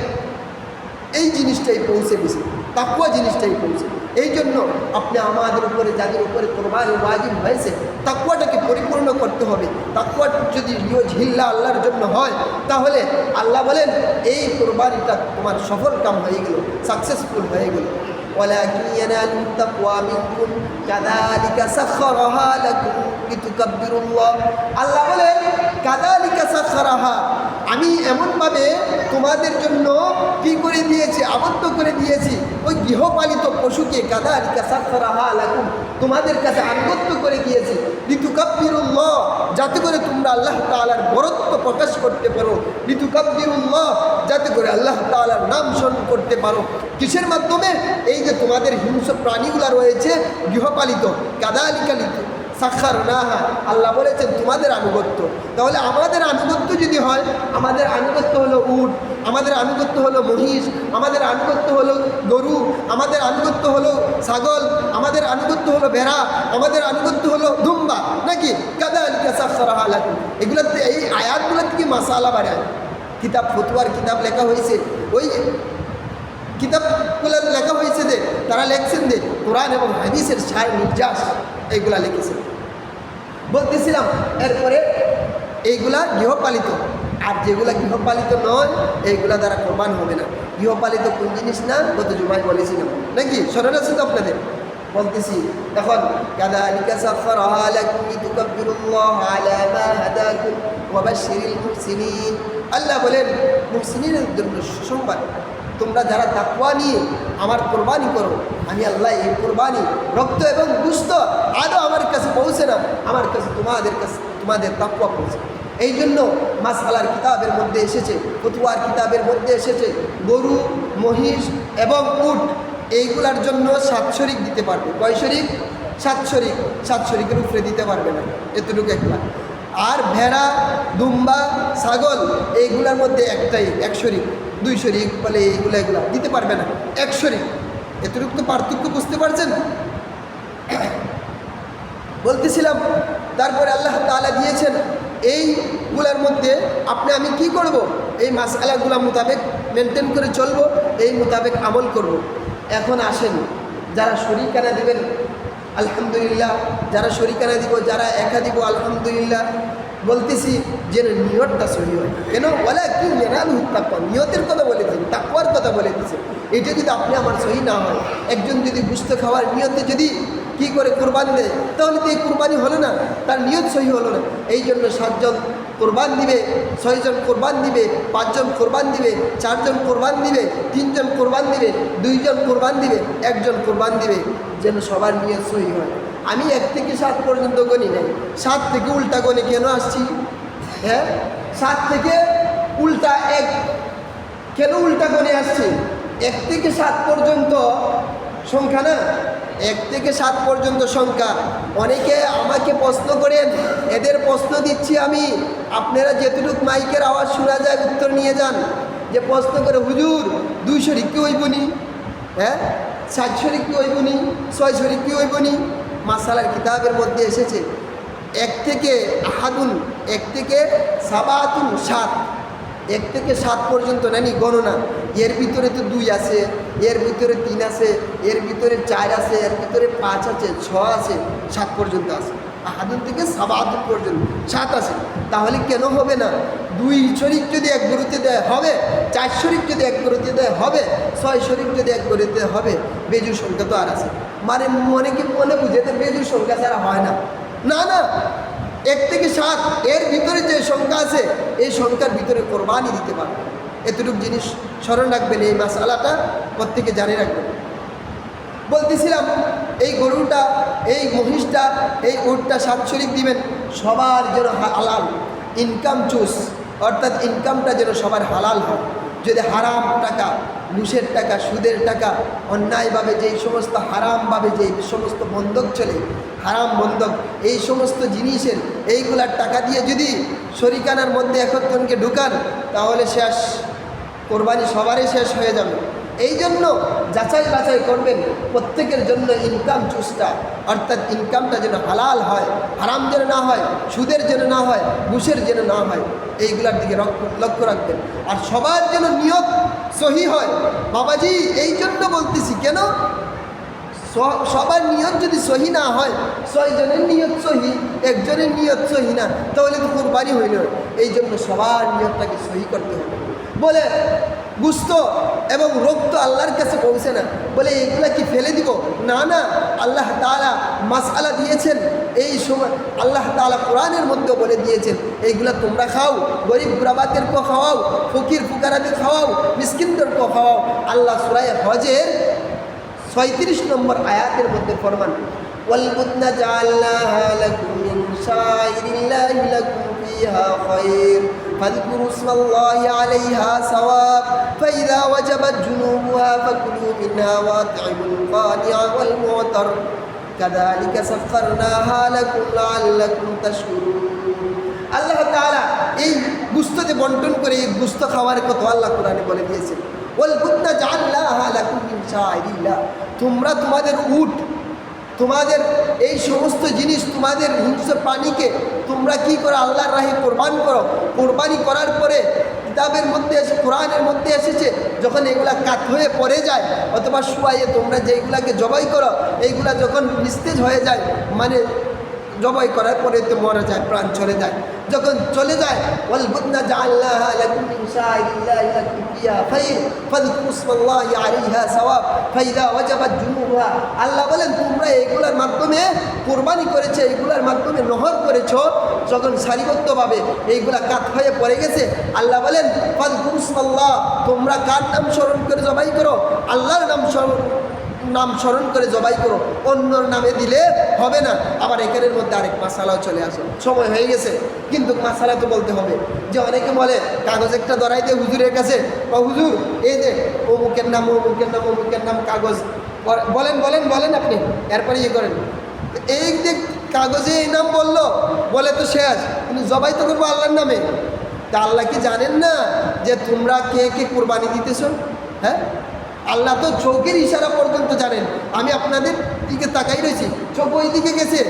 Speaker 1: এই জিনিসটাই পৌঁছে গেছে, তাকওয়া জিনিসটাই পৌঁছে। এই জন্য আপনি আমাদের উপরে যাদের উপরে কোরবানি ওয়াজিব হয়েছে, তাকওয়াটাকে পরিপূর্ণ করতে হবে। তাকওয়া যদি লিওয়াজহিল্লাহ আল্লাহর জন্য হয়, তাহলে আল্লাহ বলেন এই কোরবানিটা তোমার সফল কাম হয়ে গেল, সাকসেসফুল হয়ে গেল। ওয়ালাকিন ইয়ানালুহুত তাকওয়া মিনকুম কাযালিকা সাখখারাহা লাকুম লিতুকাব্বিরুল্লাহ, আল্লাহ বলেন কাযালিকা সাখখারাহা, আমি এমনভাবে তোমাদের জন্য কি করে দিয়েছি, আবদ্ধ করে দিয়েছি ওই গৃহপালিত পশুকে, কাযালিকা সাখখারাহা লাকুম, তোমাদের কাছে আনুগত্য করে দিয়েছি, লিতুকাব্বিরুল্লাহ, যাতে করে তোমরা আল্লাহ তাআলার বরত্ব প্রকাশ করতে পারো, লিতুকাব্বিরুল্লাহ, যাতে করে আল্লাহ তাআলার নাম স্মরণ করতে পারো। কিসের মাধ্যমে, এই যে তোমাদের হিংস্র প্রাণীগুলো রয়েছে গৃহপালিত, কাযালিকা সাখখারনাহা, আল্লাহ বলেছেন তোমাদের আনুগত্য। তাহলে আমাদের আনুগত্য যদি হয়, আমাদের আনুগত্য হলো উট, আমাদের আনুগত্য হলো মহিষ, আমাদের আনুগত্য হলো গরু, আমাদের আনুগত্য হলো ছাগল, আমাদের আনুগত্য হলো ভেড়া, আমাদের আনুগত্য হলো দুম্বা, নাকি কাযালিকা সাখখারাহা লাকুম। এগুলোতে এই আয়াতগুলো থেকে মাসালা বাড়ায়। কিতাব ফতোয়ার কিতাব লেখা হয়েছে, ওই কিতাবগুলো লেখা হয়েছে যে তারা লিখছেন যে কোরআন এবং হাদিসের সার নির্যাস এইগুলা লিখেছেন। বলতেছিলাম এরপরে এইগুলা গৃহপালিত, আর যেগুলা গৃহপালিত নয় এইগুলা দ্বারা কোরবান হবে না। গৃহপালিত কোন জিনিস না, গত জুমায় বলেছিলাম, নাকি স্মরণ আছে তো আপনাদের? বলতেছি এখন, কাযালিকা সাখখারাহা লাকুম লিতুকাব্বিরুল্লাহা আলা মা হাদাকুম ওয়া বাশশিরিল মুহসিনিন, আল্লাহ বলেন মুহসিনের জন্য সুসংবাদ, তোমরা যারা তাকওয়া নিয়ে আমার কোরবানি করো, আমি আল্লাহ এই কোরবানি রক্ত এবং গোশত আদৌ আমার কাছে পৌঁছে না, আমার কাছে তোমাদের তাকওয়া পৌঁছে। এই জন্য মাসআলার কিতাবের মধ্যে এসেছে, ফতোয়ার কিতাবের মধ্যে এসেছে, গরু, মহিষ এবং উট এইগুলার জন্য 7 শরিক দিতে পারবে। কয় শরিক? 7 শরিক। 7 শরিকের উপরে দিতে পারবে না, এতটুকু একলা। আর ভেড়া, দুম্বা, ছাগল এইগুলার মধ্যে একটাই 1 শরিক, 2 শরিক বলে এগুলা দিতে পারবে না, 1 শরিক। এতটুকু তো পার্থক্য বুঝতে পারছেন? বলতেছিলাম তারপরে আল্লাহ তাআলা দিয়েছেন এইগুলার মধ্যে আমি কি করব, এই মাসআলাগুলো মোতাবেক মেনটেন করে চলবো, এই মোতাবেক আমল করব। এখন আসেন, যারা শরীকানা দেবেন আলহামদুলিল্লাহ, যারা শরীকানা দিব, যারা একা দিব আলহামদুলিল্লাহ। বলতেছি যেন নিয়তটা সহি হয়। কেন? ওয়ালাকিন ইয়ানালুহুত তাকওয়া, নিয়তের কথা বলে দিয়েছেন, তাকওয়ার কথা বলে দিয়েছেন। এটা যদি আপনি আমার সহি না হয়, একজন যদি গোশত খাওয়ার নিয়তে যদি কি করে কোরবানি দেয়, তাহলে তো এই কোরবানি হলো না, তার নিয়ত সহি হলো না। এই জন্য 7 জন কোরবান দিবে, 6 জন কোরবান দিবে, 5 জন কোরবান দিবে, 4 জন কোরবান দিবে, 3 জন কোরবান দিবে, 2 জন কোরবান দিবে, 1 জন কোরবান দিবে, যেন সবার নিয়ত সহি হয়। আমি 1 থেকে 7 পর্যন্ত গণি নাই, 7 থেকে উল্টা গণে কেন আসছি? হ্যাঁ, 7 থেকে উল্টা 1 কেন উল্টা গণে আসছি? 1 থেকে 7 পর্যন্ত সংখ্যা না, 1 থেকে 7 পর্যন্ত সংখ্যা। অনেকে আমাকে প্রশ্ন করেন, এদের প্রশ্ন দিচ্ছি আমি, আপনারা যেটুকু মাইকের আওয়াজ শোনা যায় উত্তর নিয়ে যান। যে প্রশ্ন করে, হুজুর 2 শরীক কি হইবনি? হ্যাঁ, 7 শরীক কি হইবনি? 6 শরীক কি হইবনি? মাসালার কিতাবের মধ্যে এসেছে 1 থেকে আহাদুন, 1 থেকে সাবাতুন 7, 1 থেকে 7 পর্যন্ত নানি গণনা। এর ভিতরে তো 2 আছে, এর ভিতরে 3 আছে, এর ভিতরে 4 আছে, এর ভিতরে 5 আছে, 6 আছে, 7 পর্যন্ত আছে। আহাদুন থেকে সাবাতুন পর্যন্ত 7 আছে। তাহলে কেন হবে না? 2 শরীক যদি 1 গরুতে দেয় হবে, 4 শরীক যদি 1 গরুতে দেয় হবে, 6 শরীক যদি 1 গরুতে হবে। বেজুর সংখ্যা তো আর আছে, মানে অনেকে মনে বুঝে তো বেজুর সংখ্যা ছাড়া হয় না। না না, 1 থেকে 7 এর ভিতরে যে সংখ্যা আছে, এই সংখ্যার ভিতরে কোরবানি দিতে পারবে। এতটুকু জিনিস স্মরণ রাখবেন, এই মাসালাটা প্রত্যেকে জানে রাখবেন। বলতেছিলাম, এই গরুটা, এই মহিষটা, এই উটটা 7 শরীক দিবেন, সবার যেন হালাল ইনকাম চুজ, অর্থাৎ ইনকামটা যেন সবার হালাল হয়। যদি হারাম টাকা, ঘুষের টাকা, সুদের টাকা, অন্যায়ভাবে যেই সমস্ত হারামভাবে যেই সমস্ত বন্ধক চলে, হারাম বন্ধক, এই সমস্ত জিনিসের এইগুলার টাকা দিয়ে যদি শরিকানার মধ্যে একজনকে ঢুকান, তাহলে শেষ, কোরবানি সবারই শেষ হয়ে যাবে। এই জন্য যাচাই বাছাই করবেন প্রত্যেকের জন্য ইনকাম চুজটা, অর্থাৎ ইনকামটা যেন হালাল হয়, হারাম যেন না হয়, সুদের যেন না হয়, ঘুষের যেন না হয়, এইগুলার দিকে লক্ষ্য রাখবেন। আর সবার যেন নিয়ত সহি হয়। বাবাজি এই জন্য বলতেছি, কেন সবার নিয়ত যদি সহি না হয়, 6 জনের নিয়ত সহি, 1 জনের নিয়ত সহি না, তাহলে তো কোরবানি হইল। এই জন্য সবার নিয়তটাকে সহি করতে হবে। বলে গুস্ত এবং রক্ত আল্লাহর কাছে পৌঁছে না, বলে এইগুলা কি ফেলে দিব? না না, আল্লাহ তাআলা মাসআলা দিয়েছেন। এই সময় আল্লাহ তাআলা কোরআনের মধ্যে বলে দিয়েছেন, এইগুলা তোমরা খাও, গরিব গুরাবাদেরকেও খাওয়াও, ফকির ফুকারাদের খাওয়াও, মিসকিনদেরকেও খাওয়াও। আল্লাহ সূরা হজের 36 নম্বর আয়াতের মধ্যে ফরমান, ওয়াল বুদনা জাআলনাহা লাকুম মিন শাইরিল্লাহি লাকুম ফিহা খায়র ফাযকুরু ইসমাল্লাহি আলাইহা সাওয়াব ফাইযা ওয়াজাবাত জুনুবুহা ফাকুলু মিনহা ওয়াত'ইমুল কানি'a ওয়াল মু'তার কাযালিকা সাখখারনাহা লাকুম লাআল্লাকুম তাশকুরুন। আল্লাহ তাআলা এই গুস্ততে বন্টন করে এই গুস্ত খাওয়ার কথা আল্লাহ কোরআনে বলে দিয়েছেন। ওয়াল বুদনা জাআলনাহা লাকুম মিন শাইরিল্লাহ, তোমরা তোমাদের উট, তোমাদের এই সমস্ত জিনিস, তোমাদের হিংস্র প্রাণীকে তোমরা কি করো? আল্লাহর রাহে কোরবান করো। কোরবানি করার পরে কিতাবের মধ্যে এসে, কোরআনের মধ্যে এসেছে, যখন এগুলা কাত হয়ে পড়ে যায় অথবা শুয়াইয়ে তোমরা যেগুলাকে জবাই করো, এইগুলা যখন নিস্তেজ হয়ে যায়, মানে জবাই করার পরে তো মরে যায়, প্রাণ চলে যায়, যখন চলে যায়, ওয়াল বুদনা জাআলনাহা লাকুম মিন শাইরিল্লাহি লাকুম ফিহা খায়র ফাযকুরু ইসমাল্লাহি আলাইহা সাওয়াব ফাইযা ওয়াজাবাত জুনুবুহা। আল্লাহ বলেন, তোমরা এইগুলার মাধ্যমে কোরবানি করেছে, এইগুলার মাধ্যমে নহর করেছো, যখন সারিবদ্ধভাবে এইগুলা কাত হয়ে পড়ে গেছে, আল্লাহ বলেন ফাযকুরু ইসমাল্লাহ, তোমরা কার নাম স্মরণ করে জবাই করো? আল্লাহর নাম স্মরণ করে জবাই করো, অন্যর নামে দিলে হবে না। আবার এখানের মধ্যে আরেক মাসালাও চলে আসে, সময় হয়ে গেছে কিন্তু মাসালা তো বলতে হবে। যে অনেকে বলে কাগজ একটা ধরাই দিয়ে হুজুরের কাছে, বা হুজুর এই যে অমুকের নাম, অমুকের নাম, অমুকের নাম, কাগজ বলেন বলেন বলেন, আপনি এরপরে ইয়ে করেন, এই যে কাগজে এই নাম বললো বলে তো শেষ, কিন্তু জবাই তো করবো আল্লাহর নামে। তা আল্লাহ কি জানেন না যে তোমরা কে কে কোরবানি দিতেছ? হ্যাঁ, আল্লাহ তো চোখের ইশারা পর্যন্ত জানেন। আমি আপনাদের দিকে তাকাই রয়েছি, চোখ ওই দিকে গেছে,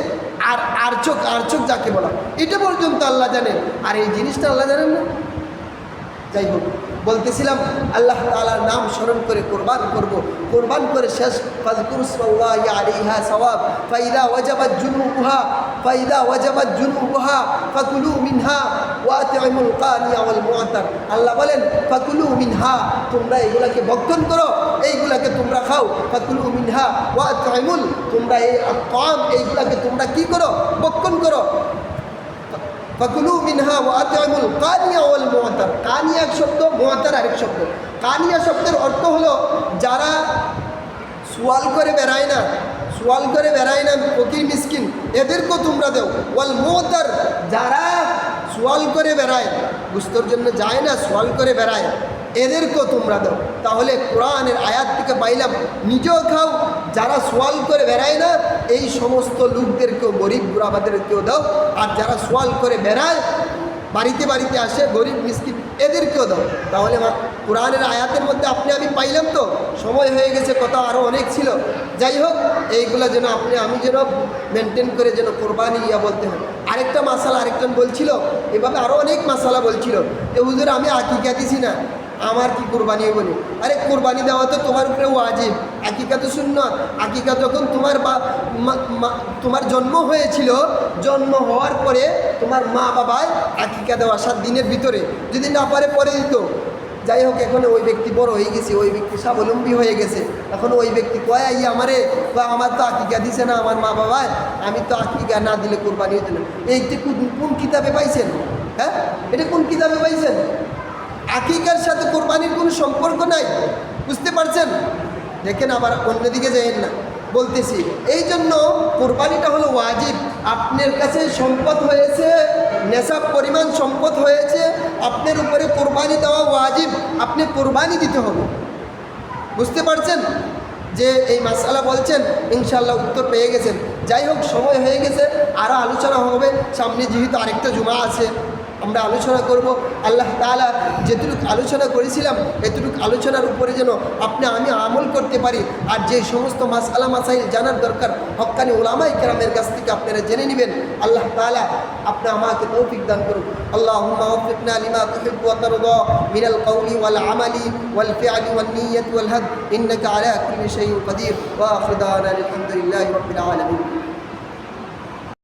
Speaker 1: আর চোখ যাকে বলা, এটা পর্যন্ত আল্লাহ জানেন, আর এই জিনিসটা আল্লাহ জানেন না। যাই হোক, বলতেছিলাম আল্লাহ তাআলার নাম স্মরণ করে কোরবান করব, কোরবান করে শেষ ফাযকুরু ইসমাল্লাহি আলাইহা সাওয়াব ফাইযা ওয়াজাবাত জুনুবুহা ফাকুলু মিনহা ওয়া আতিমুল কানিয়া ওয়াল মুআতার। আল্লাহ বলেন ফাকুলু মিনহা, তোমরা এগুলাকে ভক্ষণ করো, এইগুলাকে তোমরা খাও। ফাকুলু মিনহা ওয়া আতিমুল, তোমরা এই আতাম এইগুলাকে তোমরা কি করো? ভক্ষণ করো। ফাকুলু মিনহা ওয়া আতিমুল কানিয়া ওয়াল মুআতার। কানিয়া এক শব্দ, মুআতার আরেক শব্দ। কানিয়া শব্দের অর্থ হলো যারা সোয়াল করে বেড়ায় না, সোয়াল করে বেড়ায় না, ফকির মিসকিন, এদেরকেও তোমরা দেও। ওয়াল মুআতার, যারা সোয়াল করে বেড়ায়, গুস্তর জন্য যায় না, সোয়াল করে বেড়ায়, এদেরকেও তোমরা দাও। তাহলে কোরআনের আয়াত থেকে পাইলাম নিজেও খাও, যারা সোয়াল করে বেড়ায় না এই সমস্ত লোকদেরকেও, গরিব গুরাবাদেরকেও দাও, আর যারা সোয়াল করে বেড়ায়, বাড়িতে বাড়িতে আসে গরিব মিসকিন, এদেরকেও দাও। তাহলে কোরআনের আয়াতের মধ্যে আপনি আমি পাইলাম। তো সময় হয়ে গেছে, কথা আরও অনেক ছিল। যাই হোক, এইগুলো যেন আপনি আমি যেন মেনটেন করে যেন কোরবানি বলতে হয়। আরেকটা মাসালা আরেকজন বলছিল, এভাবে আরও অনেক মাসালা বলছিল যে হুজুর আমি আকিকা দিছি না, আমার কি কোরবানি বলি? আরে কোরবানি দেওয়া তো তোমার উপরে ওয়াজিব, আকিকা তো সুন্নাত। আকিকা যখন তোমার জন্ম হয়েছিল, জন্ম হওয়ার পরে তোমার মা বাবায় আকিকা দেওয়া 7 দিনের ভিতরে, যদি না পারে পরে দিত। যাই হোক, এখন ওই ব্যক্তি বড় হয়ে গেছে, ওই ব্যক্তি স্বাবলম্বী হয়ে গেছে। এখন ওই ব্যক্তি কয় আমারে বা আমার তো আকিকা দিছে না আমার মা বাবায়, আমি তো আকিকা না দিলে কোরবানি হইতে না। এইটি কোন কিতাবে পাইছেন? হ্যাঁ, এটা কোন কিতাবে পাইছেন? আকিকার সাথে কোরবানির কোনো সম্পর্ক নাই, বুঝতে পারছেন? দেখেন, আবার অন্যদিকে যাইেন না, বলতেছি এই জন্য কোরবানিটা হলো ওয়াজিব। আপনার কাছে সম্পদ হয়েছে, নেশাব পরিমাণ সম্পদ হয়েছে, আপনার উপরে কোরবানি দেওয়া ওয়াজিব, আপনি কোরবানি দিতে হবে। বুঝতে পারছেন যে এই মাসালা বলছেন? ইনশাআল্লাহ উত্তর পেয়ে গেছেন। যাই হোক, সময় হয়ে গেছে, আরও আলোচনা হবে সামনে, যেহেতু আরেকটা জুমা আছে, আমরা আলোচনা করব। আল্লাহ তাআলা যেটুকু আলোচনা করেছিলাম এতটুকু আলোচনার উপরে যেন আপনি আমি আমল করতে পারি। আর যে সমস্ত মাসআলা মাসাইল জানার দরকার হক্কানি উলামায়ে কেরামের কাছ থেকে আপনারা জেনে নেবেন। আল্লাহ তাআলা আপনি আমাকে তৌফিক দান করুন। আল্লাহুম্মা ওয়াফিকনা লিমা তুহিব্বু ওয়া তারদা মিনাল কওলি ওয়াল আমালি ওয়াল ফি'লি ওয়ান নিয়্যতি ওয়াল হাদ ইন্নাকা আলা কুল্লি শাইইন কাদির। ওয়া আখিরু দাওয়ানা আলহামদুলিল্লাহি রাব্বিল আলামিন।